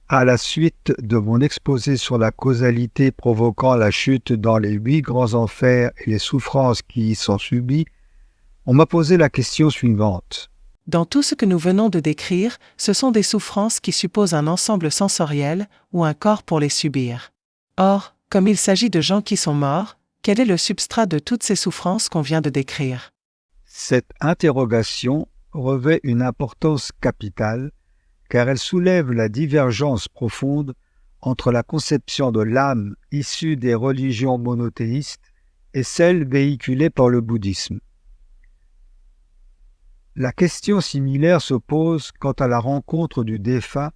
À la suite de mon exposé sur la causalité provoquant la chute dans les 8 grands enfers et les souffrances qui y sont subies, on m'a posé la question suivante. Dans tout ce que nous venons de décrire, ce sont des souffrances qui supposent un ensemble sensoriel ou un corps pour les subir. Or, comme il s'agit de gens qui sont morts, quel est le substrat de toutes ces souffrances qu'on vient de décrire? Cette interrogation revêt une importance capitale car elle soulève la divergence profonde entre la conception de l'âme issue des religions monothéistes et celle véhiculée par le bouddhisme. La question similaire se pose quant à la rencontre du défunt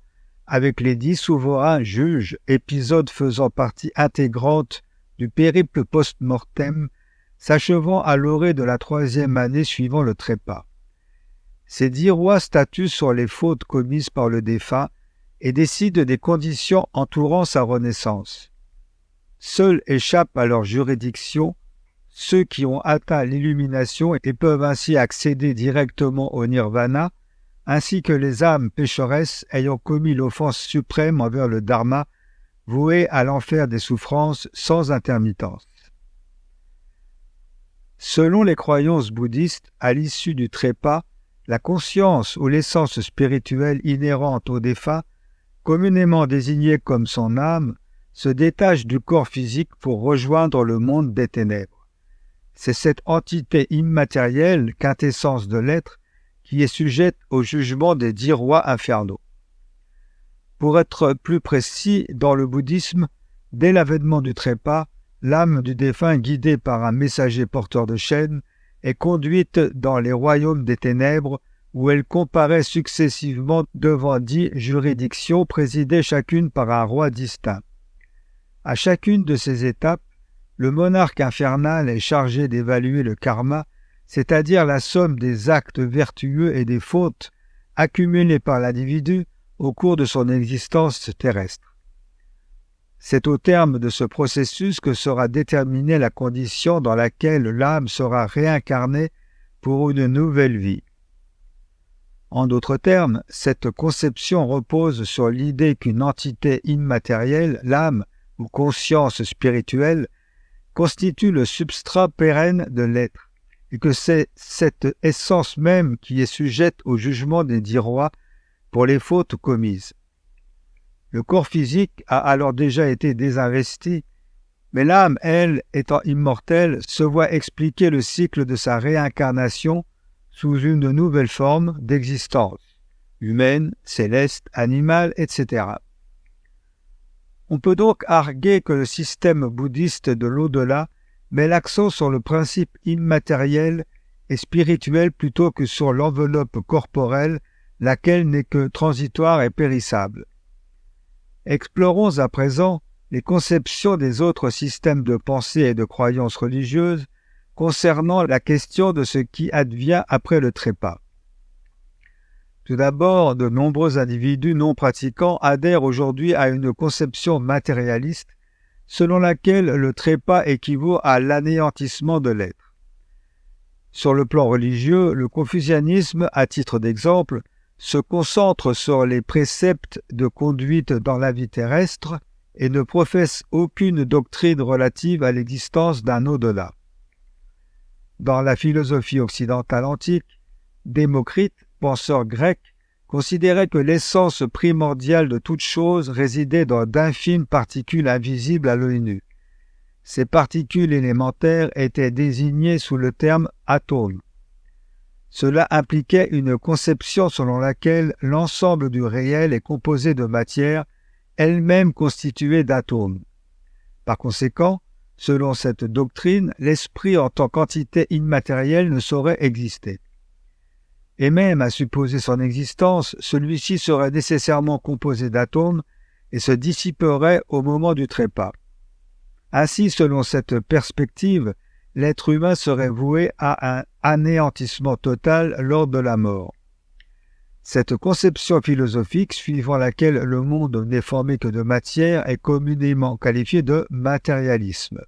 avec les 10 souverains juges, épisode faisant partie intégrante du périple post-mortem s'achevant à l'orée de la 3e année suivant le trépas. Ces 10 rois statuent sur les fautes commises par le défunt et décident des conditions entourant sa renaissance. Seuls échappent à leur juridiction ceux qui ont atteint l'illumination et peuvent ainsi accéder directement au nirvana, ainsi que les âmes pécheresses ayant commis l'offense suprême envers le dharma, vouées à l'enfer des souffrances sans intermittence. Selon les croyances bouddhistes, à l'issue du trépas, la conscience ou l'essence spirituelle inhérente au défunt, communément désignée comme son âme, se détache du corps physique pour rejoindre le monde des ténèbres. C'est cette entité immatérielle, quintessence de l'être, qui est sujette au jugement des 10 rois infernaux. Pour être plus précis, dans le bouddhisme, dès l'avènement du trépas, l'âme du défunt, guidée par un messager porteur de chaînes, est conduite dans les royaumes des ténèbres où elle comparaît successivement devant 10 juridictions présidées chacune par un roi distinct. À chacune de ces étapes, le monarque infernal est chargé d'évaluer le karma, c'est-à-dire la somme des actes vertueux et des fautes accumulées par l'individu au cours de son existence terrestre. C'est au terme de ce processus que sera déterminée la condition dans laquelle l'âme sera réincarnée pour une nouvelle vie. En d'autres termes, cette conception repose sur l'idée qu'une entité immatérielle, l'âme ou conscience spirituelle, constitue le substrat pérenne de l'être, et que c'est cette essence même qui est sujette au jugement des 10 rois pour les fautes commises. Le corps physique a alors déjà été désinvesti, mais l'âme, elle, étant immortelle, se voit expliquer le cycle de sa réincarnation sous une nouvelle forme d'existence, humaine, céleste, animale, etc. On peut donc arguer que le système bouddhiste de l'au-delà met l'accent sur le principe immatériel et spirituel plutôt que sur l'enveloppe corporelle, laquelle n'est que transitoire et périssable. Explorons à présent les conceptions des autres systèmes de pensée et de croyances religieuses concernant la question de ce qui advient après le trépas. Tout d'abord, de nombreux individus non pratiquants adhèrent aujourd'hui à une conception matérialiste selon laquelle le trépas équivaut à l'anéantissement de l'être. Sur le plan religieux, le confucianisme, à titre d'exemple, se concentre sur les préceptes de conduite dans la vie terrestre et ne professe aucune doctrine relative à l'existence d'un au-delà. Dans la philosophie occidentale antique, Démocrite, penseur grec, considérait que l'essence primordiale de toute chose résidait dans d'infimes particules invisibles à l'œil nu. Ces particules élémentaires étaient désignées sous le terme atome. Cela impliquait une conception selon laquelle l'ensemble du réel est composé de matière, elle-même constituée d'atomes. Par conséquent, selon cette doctrine, l'esprit en tant qu'entité immatérielle ne saurait exister. Et même à supposer son existence, celui-ci serait nécessairement composé d'atomes et se dissiperait au moment du trépas. Ainsi, selon cette perspective, l'être humain serait voué à un anéantissement total lors de la mort. Cette conception philosophique, suivant laquelle le monde n'est formé que de matière, est communément qualifiée de matérialisme.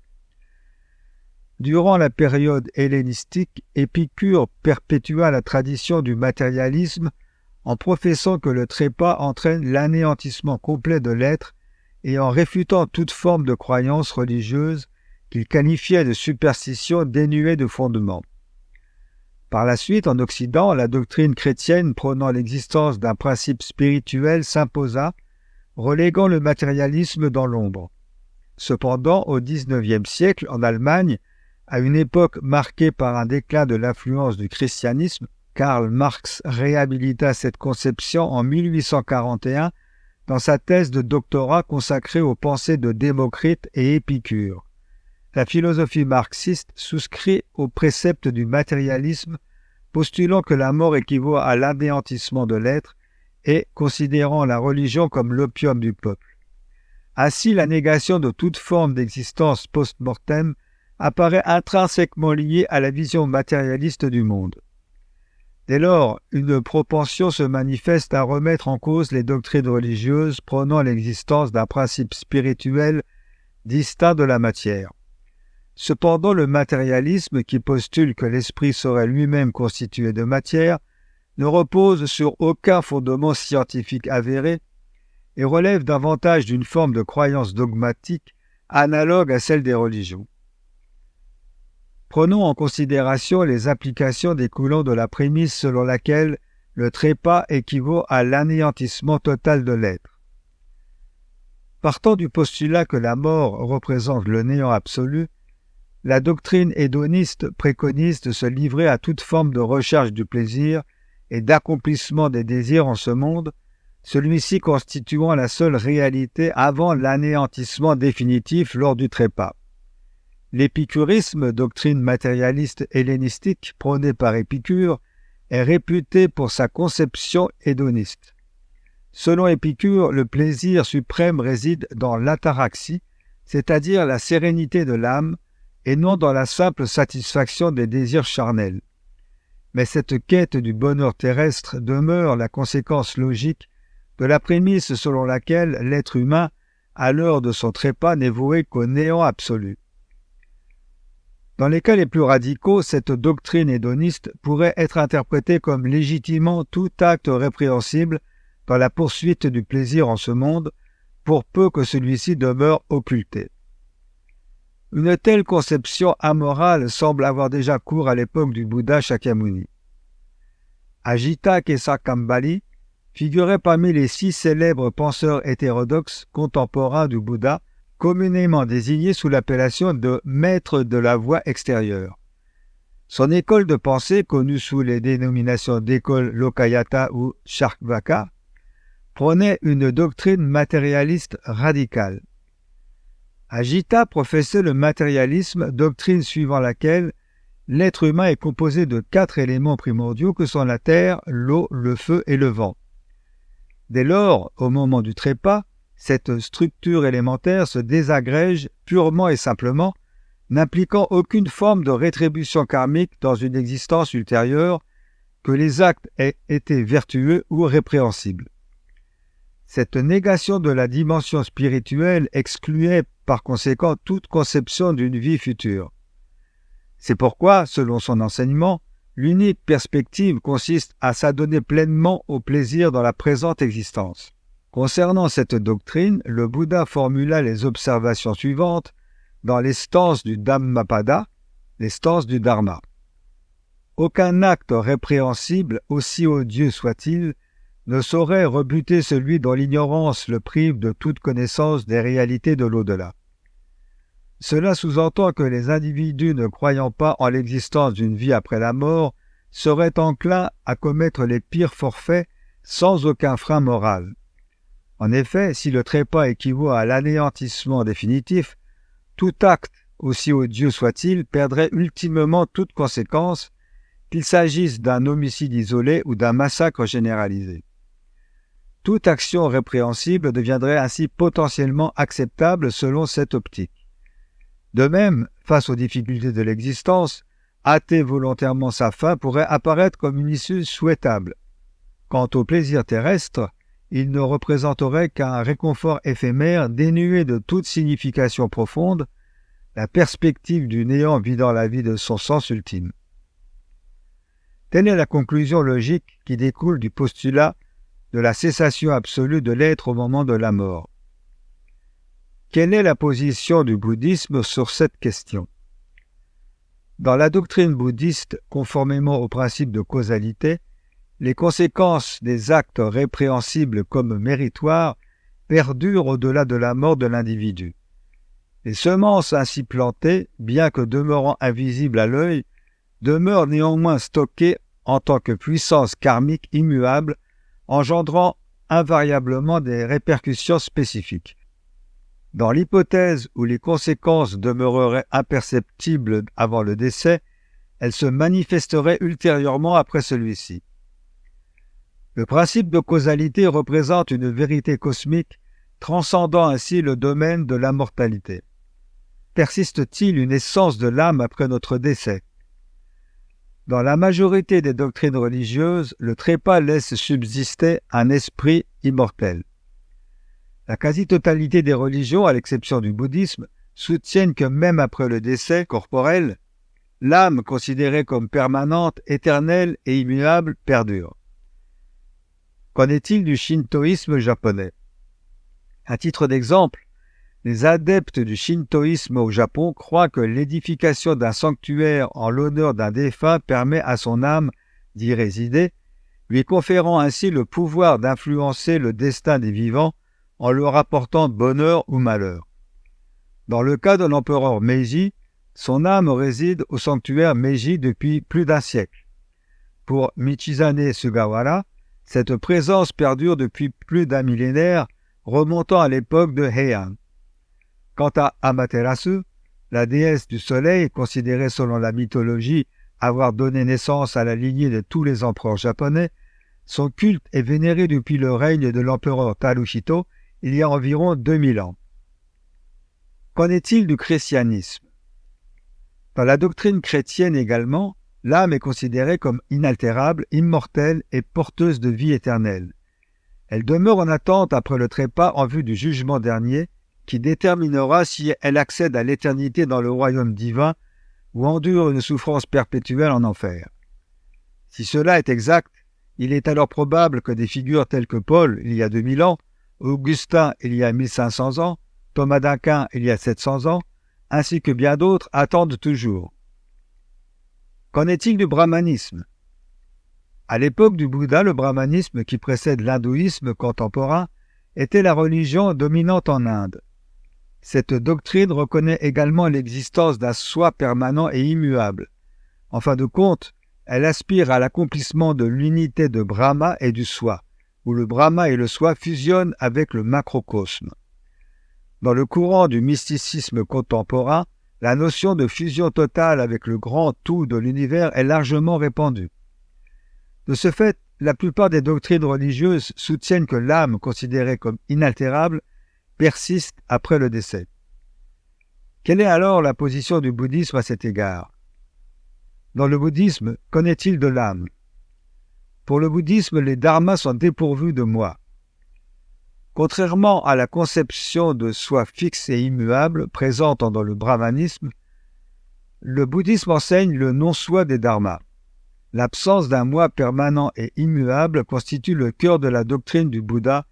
Durant la période hellénistique, Épicure perpétua la tradition du matérialisme en professant que le trépas entraîne l'anéantissement complet de l'être et en réfutant toute forme de croyance religieuse qu'il qualifiait de superstition dénuée de fondement. Par la suite, en Occident, la doctrine chrétienne prônant l'existence d'un principe spirituel s'imposa, reléguant le matérialisme dans l'ombre. Cependant, au XIXe siècle, en Allemagne, à une époque marquée par un déclin de l'influence du christianisme, Karl Marx réhabilita cette conception en 1841 dans sa thèse de doctorat consacrée aux pensées de Démocrite et Épicure. La philosophie marxiste souscrit aux préceptes du matérialisme, postulant que la mort équivaut à l'anéantissement de l'être et considérant la religion comme l'opium du peuple. Ainsi, la négation de toute forme d'existence post-mortem apparaît intrinsèquement liée à la vision matérialiste du monde. Dès lors, une propension se manifeste à remettre en cause les doctrines religieuses prônant l'existence d'un principe spirituel distinct de la matière. Cependant, le matérialisme, qui postule que l'esprit serait lui-même constitué de matière, ne repose sur aucun fondement scientifique avéré et relève davantage d'une forme de croyance dogmatique analogue à celle des religions. Prenons en considération les applications découlant de la prémisse selon laquelle le trépas équivaut à l'anéantissement total de l'être. Partant du postulat que la mort représente le néant absolu, la doctrine hédoniste préconise de se livrer à toute forme de recherche du plaisir et d'accomplissement des désirs en ce monde, celui-ci constituant la seule réalité avant l'anéantissement définitif lors du trépas. L'épicurisme, doctrine matérialiste hellénistique prônée par Épicure, est réputé pour sa conception hédoniste. Selon Épicure, le plaisir suprême réside dans l'ataraxie, c'est-à-dire la sérénité de l'âme, et non dans la simple satisfaction des désirs charnels. Mais cette quête du bonheur terrestre demeure la conséquence logique de la prémisse selon laquelle l'être humain, à l'heure de son trépas, n'est voué qu'au néant absolu. Dans les cas les plus radicaux, cette doctrine hédoniste pourrait être interprétée comme légitimant tout acte répréhensible dans la poursuite du plaisir en ce monde, pour peu que celui-ci demeure occulté. Une telle conception amorale semble avoir déjà cours à l'époque du Bouddha Shakyamuni. Ajita Kesakambali figurait parmi les 6 célèbres penseurs hétérodoxes contemporains du Bouddha, communément désignés sous l'appellation de maître de la voie extérieure. Son école de pensée, connue sous les dénominations d'école Lokayata ou Charvaka, prônait une doctrine matérialiste radicale. Ajita professait le matérialisme, doctrine suivant laquelle l'être humain est composé de 4 éléments primordiaux que sont la terre, l'eau, le feu et le vent. Dès lors, au moment du trépas, cette structure élémentaire se désagrège purement et simplement, n'impliquant aucune forme de rétribution karmique dans une existence ultérieure, que les actes aient été vertueux ou répréhensibles. Cette négation de la dimension spirituelle excluait par conséquent toute conception d'une vie future. C'est pourquoi, selon son enseignement, l'unique perspective consiste à s'adonner pleinement au plaisir dans la présente existence. Concernant cette doctrine, le Bouddha formula les observations suivantes dans les stances du Dhammapada, les stances du Dharma. Aucun acte répréhensible, aussi odieux soit-il, ne saurait rebuter celui dont l'ignorance le prive de toute connaissance des réalités de l'au-delà. Cela sous-entend que les individus ne croyant pas en l'existence d'une vie après la mort seraient enclins à commettre les pires forfaits sans aucun frein moral. En effet, si le trépas équivaut à l'anéantissement définitif, tout acte, aussi odieux soit-il, perdrait ultimement toute conséquence, qu'il s'agisse d'un homicide isolé ou d'un massacre généralisé. Toute action répréhensible deviendrait ainsi potentiellement acceptable selon cette optique. De même, face aux difficultés de l'existence, hâter volontairement sa fin pourrait apparaître comme une issue souhaitable. Quant au plaisir terrestre, il ne représenterait qu'un réconfort éphémère dénué de toute signification profonde, la perspective du néant vidant la vie de son sens ultime. Telle est la conclusion logique qui découle du postulat de la cessation absolue de l'être au moment de la mort. Quelle est la position du bouddhisme sur cette question? Dans la doctrine bouddhiste, conformément au principe de causalité, les conséquences des actes répréhensibles comme méritoires perdurent au-delà de la mort de l'individu. Les semences ainsi plantées, bien que demeurant invisibles à l'œil, demeurent néanmoins stockées en tant que puissance karmique immuable, engendrant invariablement des répercussions spécifiques. Dans l'hypothèse où les conséquences demeureraient imperceptibles avant le décès, elles se manifesteraient ultérieurement après celui-ci. Le principe de causalité représente une vérité cosmique, transcendant ainsi le domaine de l'immortalité. Persiste-t-il une essence de l'âme après notre décès? Dans la majorité des doctrines religieuses, le trépas laisse subsister un esprit immortel. La quasi-totalité des religions, à l'exception du bouddhisme, soutiennent que même après le décès corporel, l'âme considérée comme permanente, éternelle et immuable perdure. Qu'en est-il du shintoïsme japonais? À titre d'exemple, les adeptes du shintoïsme au Japon croient que l'édification d'un sanctuaire en l'honneur d'un défunt permet à son âme d'y résider, lui conférant ainsi le pouvoir d'influencer le destin des vivants en leur apportant bonheur ou malheur. Dans le cas de l'empereur Meiji, son âme réside au sanctuaire Meiji depuis plus d'un siècle. Pour Michizane Sugawara, cette présence perdure depuis plus d'un millénaire, remontant à l'époque de Heian. Quant à Amaterasu, la déesse du soleil, considérée selon la mythologie avoir donné naissance à la lignée de tous les empereurs japonais, son culte est vénéré depuis le règne de l'empereur Taruhito il y a environ 2000 ans. Qu'en est-il du christianisme? Dans la doctrine chrétienne également, l'âme est considérée comme inaltérable, immortelle et porteuse de vie éternelle. Elle demeure en attente après le trépas en vue du jugement dernier, qui déterminera si elle accède à l'éternité dans le royaume divin ou endure une souffrance perpétuelle en enfer. Si cela est exact, il est alors probable que des figures telles que Paul, il y a 2000 ans, Augustin, il y a 1500 ans, Thomas d'Aquin, il y a 700 ans, ainsi que bien d'autres, attendent toujours. Qu'en est-il du brahmanisme? À l'époque du Bouddha, le brahmanisme, qui précède l'hindouisme contemporain, était la religion dominante en Inde. Cette doctrine reconnaît également l'existence d'un soi permanent et immuable. En fin de compte, elle aspire à l'accomplissement de l'unité de Brahma et du soi, où le Brahma et le soi fusionnent avec le macrocosme. Dans le courant du mysticisme contemporain, la notion de fusion totale avec le grand tout de l'univers est largement répandue. De ce fait, la plupart des doctrines religieuses soutiennent que l'âme, considérée comme inaltérable, persiste après le décès. Quelle est alors la position du bouddhisme à cet égard? Dans le bouddhisme, qu'en est-il de l'âme? Pour le bouddhisme, les dharmas sont dépourvus de moi. Contrairement à la conception de soi fixe et immuable présente dans le brahmanisme, le bouddhisme enseigne le non-soi des dharmas. L'absence d'un moi permanent et immuable constitue le cœur de la doctrine du Bouddha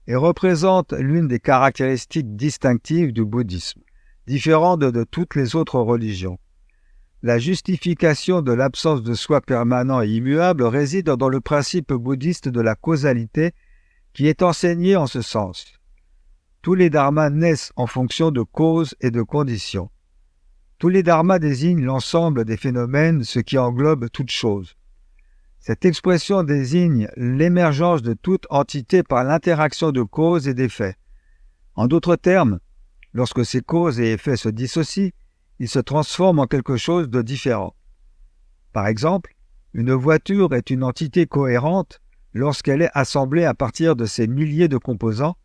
et représente l'une des caractéristiques distinctives du bouddhisme, différente de toutes les autres religions. La justification de l'absence de soi permanent et immuable réside dans le principe bouddhiste de la causalité qui est enseigné en ce sens. Tous les dharmas naissent en fonction de causes et de conditions. Tous les dharmas désignent l'ensemble des phénomènes, ce qui englobe toute chose. Cette expression désigne l'émergence de toute entité par l'interaction de causes et d'effets. En d'autres termes, lorsque ces causes et effets se dissocient, ils se transforment en quelque chose de différent. Par exemple, une voiture est une entité cohérente lorsqu'elle est assemblée à partir de ses milliers de composants,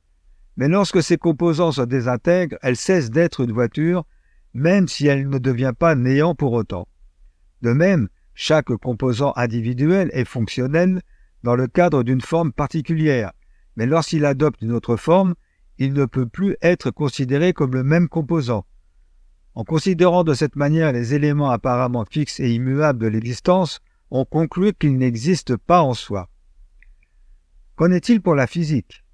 mais lorsque ces composants se désintègrent, elle cesse d'être une voiture, même si elle ne devient pas néant pour autant. De même, chaque composant individuel est fonctionnel dans le cadre d'une forme particulière, mais lorsqu'il adopte une autre forme, il ne peut plus être considéré comme le même composant. En considérant de cette manière les éléments apparemment fixes et immuables de l'existence, on conclut qu'il n'existe pas en soi. Qu'en est-il pour la physique?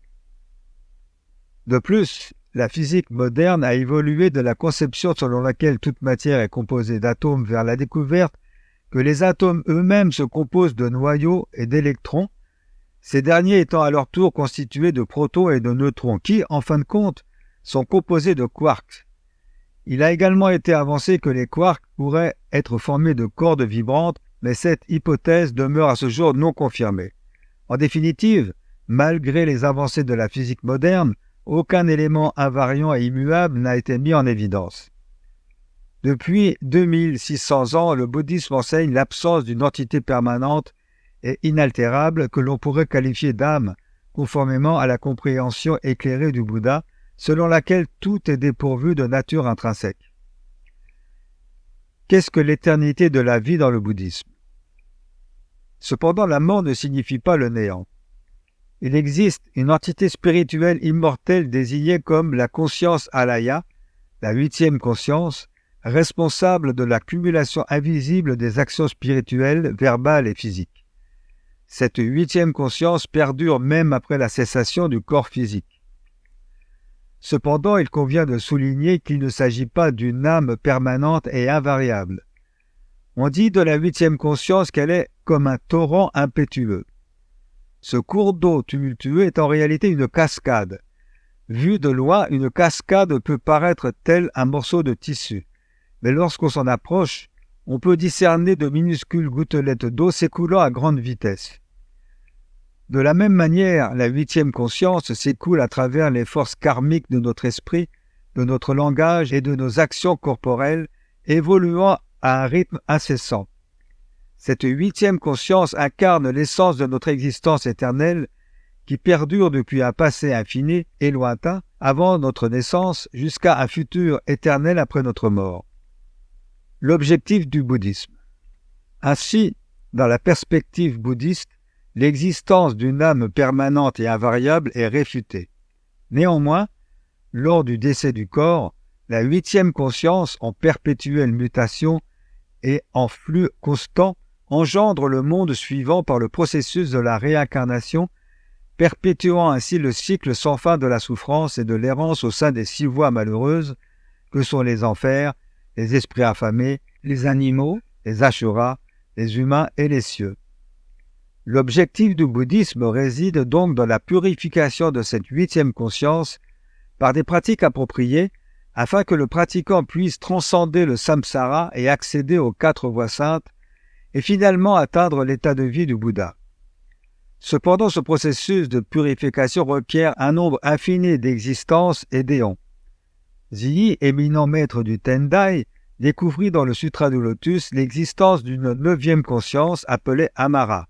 De plus, la physique moderne a évolué de la conception selon laquelle toute matière est composée d'atomes vers la découverte que les atomes eux-mêmes se composent de noyaux et d'électrons, ces derniers étant à leur tour constitués de protons et de neutrons qui, en fin de compte, sont composés de quarks. Il a également été avancé que les quarks pourraient être formés de cordes vibrantes, mais cette hypothèse demeure à ce jour non confirmée. En définitive, malgré les avancées de la physique moderne, aucun élément invariant et immuable n'a été mis en évidence. Depuis 2600 ans, le bouddhisme enseigne l'absence d'une entité permanente et inaltérable que l'on pourrait qualifier d'âme, conformément à la compréhension éclairée du Bouddha, selon laquelle tout est dépourvu de nature intrinsèque. Qu'est-ce que l'éternité de la vie dans le bouddhisme? Cependant, la mort ne signifie pas le néant. Il existe une entité spirituelle immortelle désignée comme la conscience alaya, la 8e conscience, responsable de l'accumulation invisible des actions spirituelles, verbales et physiques. Cette 8e conscience perdure même après la cessation du corps physique. Cependant, il convient de souligner qu'il ne s'agit pas d'une âme permanente et invariable. On dit de la 8e conscience qu'elle est comme un torrent impétueux. Ce cours d'eau tumultueux est en réalité une cascade. Vue de loin, une cascade peut paraître tel un morceau de tissu, mais lorsqu'on s'en approche, on peut discerner de minuscules gouttelettes d'eau s'écoulant à grande vitesse. De la même manière, la 8e conscience s'écoule à travers les forces karmiques de notre esprit, de notre langage et de nos actions corporelles, évoluant à un rythme incessant. Cette 8e conscience incarne l'essence de notre existence éternelle qui perdure depuis un passé infini et lointain avant notre naissance jusqu'à un futur éternel après notre mort. L'objectif du bouddhisme. Ainsi, dans la perspective bouddhiste, l'existence d'une âme permanente et invariable est réfutée. Néanmoins, lors du décès du corps, la 8e conscience, en perpétuelle mutation et en flux constant, engendre le monde suivant par le processus de la réincarnation, perpétuant ainsi le cycle sans fin de la souffrance et de l'errance au sein des 6 voies malheureuses que sont les enfers, les esprits affamés, les animaux, les asuras, les humains et les cieux. L'objectif du bouddhisme réside donc dans la purification de cette 8e conscience par des pratiques appropriées afin que le pratiquant puisse transcender le samsara et accéder aux 4 voies saintes et finalement atteindre l'état de vie du Bouddha. Cependant, ce processus de purification requiert un nombre infini d'existences et d'éons. Ziyi, éminent maître du Tendai, découvrit dans le Sutra du Lotus l'existence d'une 9e conscience appelée Amara,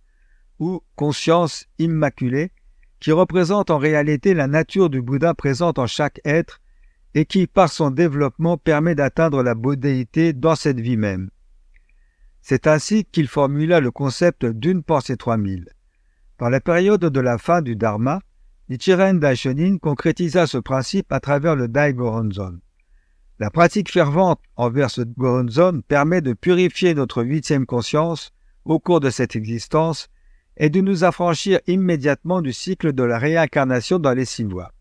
ou conscience immaculée, qui représente en réalité la nature du Bouddha présente en chaque être et qui, par son développement, permet d'atteindre la bouddhéité dans cette vie même. C'est ainsi qu'il formula le concept d'une pensée 3000. Dans la période de la fin du Dharma, Nichiren Daishonin concrétisa ce principe à travers le Dai Gohonzon. La pratique fervente envers ce Gohonzon permet de purifier notre 8e conscience au cours de cette existence et de nous affranchir immédiatement du cycle de la réincarnation dans les 6 voies.